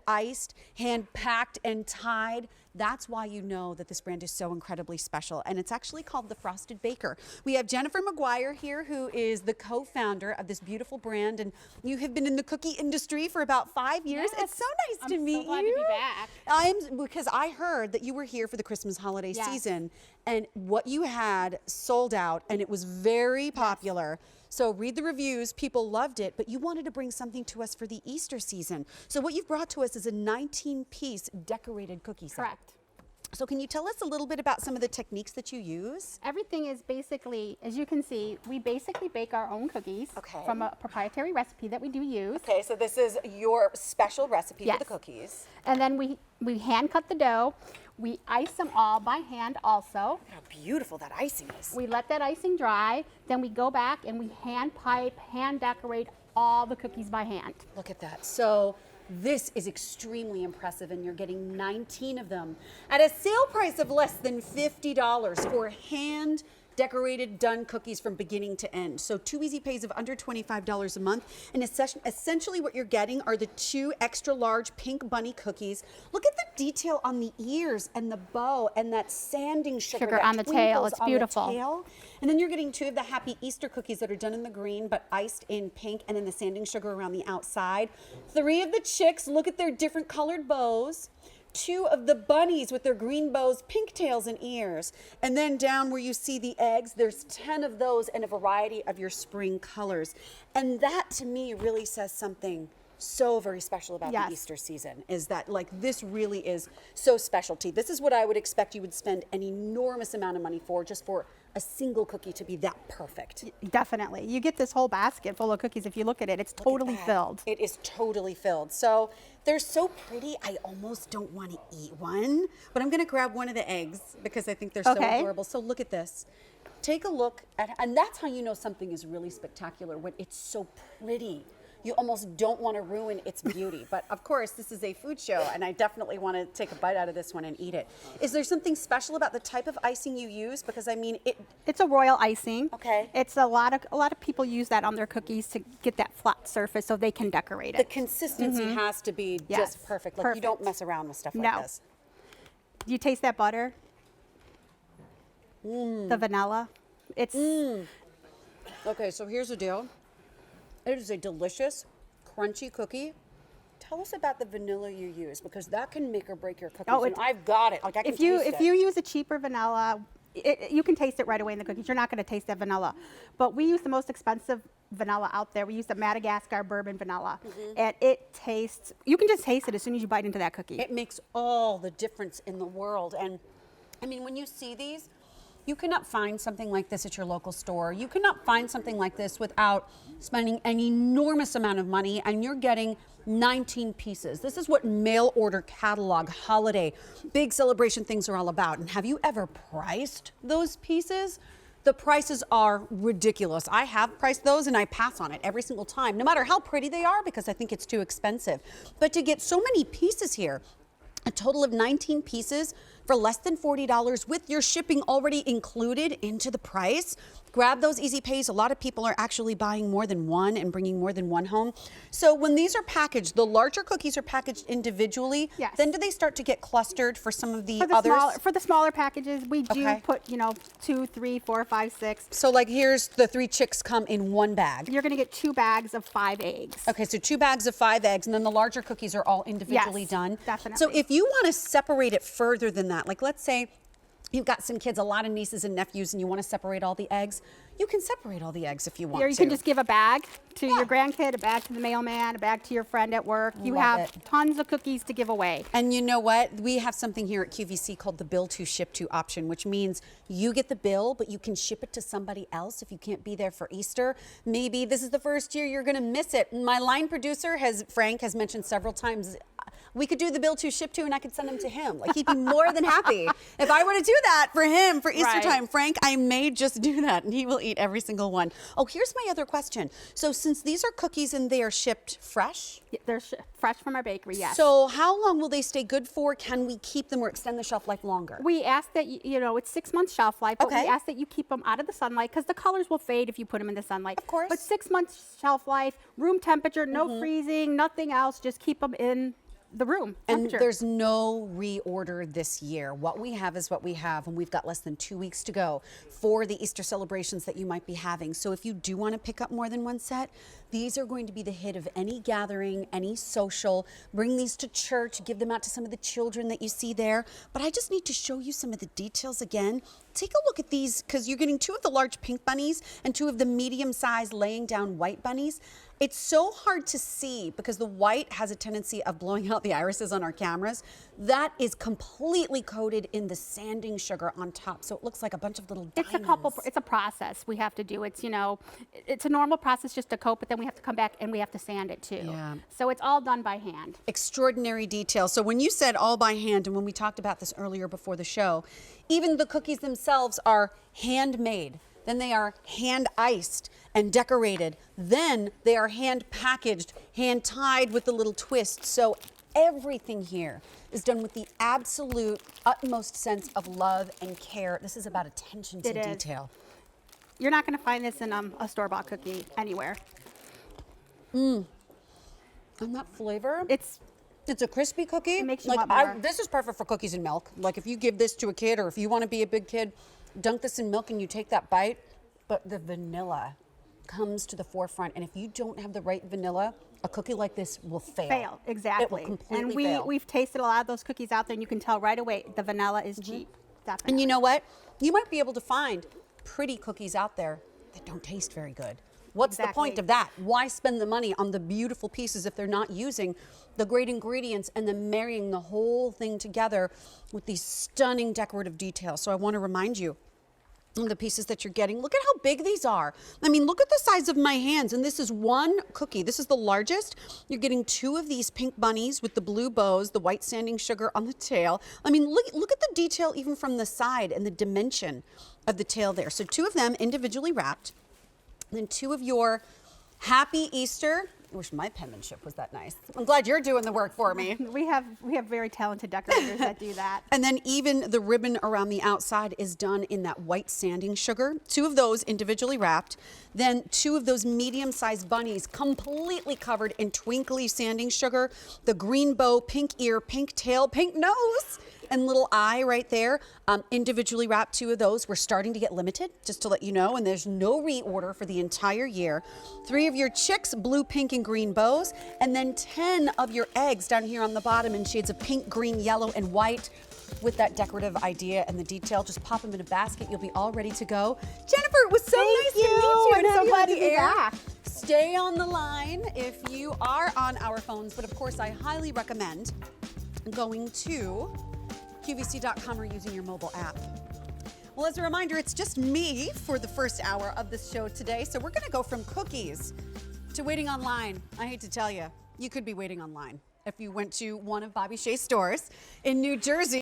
iced, hand packed and tied. That's why you know that this brand is so incredibly special. And it's actually called the Frosted Baker. We have Jennifer McGuire here, who is the co-founder of this beautiful brand. And you have been in the cookie industry for about 5 years. Yes. It's so nice to meet I'm so glad you. to be back. Because I heard that you were here for the Christmas holiday Yes. season. And what you had sold out, and it was very popular. So read the reviews, people loved it, but you wanted to bring something to us for the Easter season. So what you've brought to us is a 19-piece decorated cookie set. Correct. So can you tell us a little bit about some of the techniques that you use? Everything is basically, as you can see, we basically bake our own cookies from a proprietary recipe that we do use. Okay, so this is your special recipe Yes. for the cookies. And then we hand cut the dough. We ice them all by hand also. Look how beautiful that icing is. We let that icing dry. Then we go back and we hand pipe, hand decorate all the cookies by hand. Look at that. So this is extremely impressive, and you're getting 19 of them at a sale price of less than $50 for hand decorated done cookies from beginning to end. So 2 easy pays of under $25 a month. And essentially what you're getting are the 2 extra large pink bunny cookies. Look at the detail on the ears and the bow and that sanding sugar that on the tail. twinkles It's on the beautiful. tail. And then you're getting 2 of the Happy Easter cookies that are done in the green but iced in pink, and then the sanding sugar around the outside. 3 of the chicks, look at their different colored bows. 2 of the bunnies with their green bows, pink tails and ears. And then down where you see the eggs, there's 10 of those and a variety of your spring colors. And that to me really says something so very special about the Easter season, is that like this really is so specialty. This is what I would expect you would spend an enormous amount of money for, just for a single cookie to be that perfect. Definitely. You get this whole basket full of cookies. If you look at it, it's totally filled. It is totally filled. So they're so pretty, I almost don't want to eat one, but I'm going to grab one of the eggs because I think they're so adorable. So look at this. Take a look at, and that's how you know something is really spectacular, when it's so pretty. You almost don't want to ruin its beauty. But of course, this is a food show, and I definitely want to take a bite out of this one and eat it. Is there something special about the type of icing you use? Because I mean, it's a royal icing. Okay. It's a lot of people use that on their cookies to get that flat surface so they can decorate it. The consistency has to be just perfect. Like you don't mess around with stuff like this. Do you taste that butter? The vanilla. It's Okay, so here's the deal. It is a delicious, crunchy cookie. Tell us about the vanilla you use, because that can make or break your cookies. And I've got it. Like I can if you use a cheaper vanilla, you can taste it right away in the cookies. You're not going to taste that vanilla. But we use the most expensive vanilla out there. We use the Madagascar bourbon vanilla. And it tastes, you can just taste it as soon as you bite into that cookie. It makes all the difference in the world. And I mean, when you see these, you cannot find something like this at your local store. You cannot find something like this without spending an enormous amount of money, and you're getting 19 pieces. This is what mail order catalog, holiday, big celebration things are all about. And have you ever priced those pieces? The prices are ridiculous. I have priced those and I pass on it every single time, no matter how pretty they are, because I think it's too expensive. But to get so many pieces here, a total of 19 pieces for less than $40 with your shipping already included into the price. Grab those easy pays. A lot of people are actually buying more than one and bringing more than one home. So when these are packaged, the larger cookies are packaged individually. Yes. Then do they start to get clustered for some of the others? For the smaller packages, we do put, 2, 3, 4, 5, 6. So like here's the 3 chicks come in one bag. You're going to get 2 bags of 5 eggs. Okay, so 2 bags of 5 eggs, and then the larger cookies are all individually done. Definitely. So if you want to separate it further than that, like let's say you've got some kids, a lot of nieces and nephews, and you want to separate all the eggs, you can separate all the eggs if you want to. Or you can just give a bag to your grandkid, a bag to the mailman, a bag to your friend at work. You have tons of cookies to give away. And you know what? We have something here at QVC called the bill to ship to option, which means you get the bill, but you can ship it to somebody else if you can't be there for Easter. Maybe this is the first year you're going to miss it. My line producer, Frank, has mentioned several times, we could do the bill to ship to and I could send them to him. Like he'd be more than happy if I were to do that for him for Easter time. Frank, I may just do that and he will eat every single one. Oh, here's my other question. So since these are cookies and they are shipped fresh? Yeah, they're fresh from our bakery, yes. So how long will they stay good for? Can we keep them or extend the shelf life longer? We ask that, it's 6 months shelf life, but we ask that you keep them out of the sunlight because the colors will fade if you put them in the sunlight. Of course. But 6 months shelf life, room temperature, no freezing, nothing else, just keep them in the room And temperature. there's no reorder this year. What we have is what we have, and we've got less than 2 weeks to go for the Easter celebrations that you might be having. So if you do want to pick up more than one set, these are going to be the hit of any gathering, any social. Bring these to church, give them out to some of the children that you see there. But I just need to show you some of the details again. Take a look at these, because you're getting 2 of the large pink bunnies and 2 of the medium-sized laying down white bunnies. It's so hard to see because the white has a tendency of blowing out the irises on our cameras. That is completely coated in the sanding sugar on top, so it looks like a bunch of little diamonds. It's a process we have to do. It's, it's a normal process just to coat, but then we have to come back and we have to sand it too. Yeah. So it's all done by hand. Extraordinary detail. So when you said all by hand, and when we talked about this earlier before the show, even the cookies themselves are handmade. Then they are hand iced and decorated. Then they are hand packaged, hand tied with the little twist. So everything here is done with the absolute utmost sense of love and care. This is about attention to detail. You're not going to find this in a store-bought cookie anywhere. And that flavor. It's a crispy cookie. It makes you want more. This is perfect for cookies and milk. Like if you give this to a kid, or if you want to be a big kid, dunk this in milk and you take that bite. But the vanilla comes to the forefront, and if you don't have the right vanilla, a cookie like this will fail. Exactly. It will completely fail. And we've tasted a lot of those cookies out there, and you can tell right away the vanilla is cheap. Definitely. And you know what? You might be able to find pretty cookies out there that don't taste very good. What's the point of that? Why spend the money on the beautiful pieces if they're not using the great ingredients and then marrying the whole thing together with these stunning decorative details? So I want to remind you of the pieces that you're getting. Look at how big these are. I mean, look at the size of my hands. And this is one cookie. This is the largest. You're getting 2 of these pink bunnies with the blue bows, the white sanding sugar on the tail. I mean, look at the detail even from the side and the dimension of the tail there. So 2 of them individually wrapped. And then 2 of your Happy Easter. I wish my penmanship was that nice. I'm glad you're doing the work for me. We have very talented decorators that do that. And then even the ribbon around the outside is done in that white sanding sugar. 2 of those individually wrapped. Then 2 of those medium-sized bunnies completely covered in twinkly sanding sugar. The green bow, pink ear, pink tail, pink nose, and little eye right there. Individually wrapped 2 of those. We're starting to get limited, just to let you know, and there's no reorder for the entire year. 3 of your chicks, blue, pink, and green bows, and then 10 of your eggs down here on the bottom in shades of pink, green, yellow, and white. With that decorative idea and the detail, just pop them in a basket. You'll be all ready to go. Jennifer, it was so nice to meet you. I'm so glad to be back. Stay on the line if you are on our phones, but of course, I highly recommend going to QVC.com or using your mobile app. Well, as a reminder, it's just me for the first hour of the show today. So we're going to go from cookies to waiting online. I hate to tell you, you could be waiting online if you went to one of Bobby Shea's stores in New Jersey.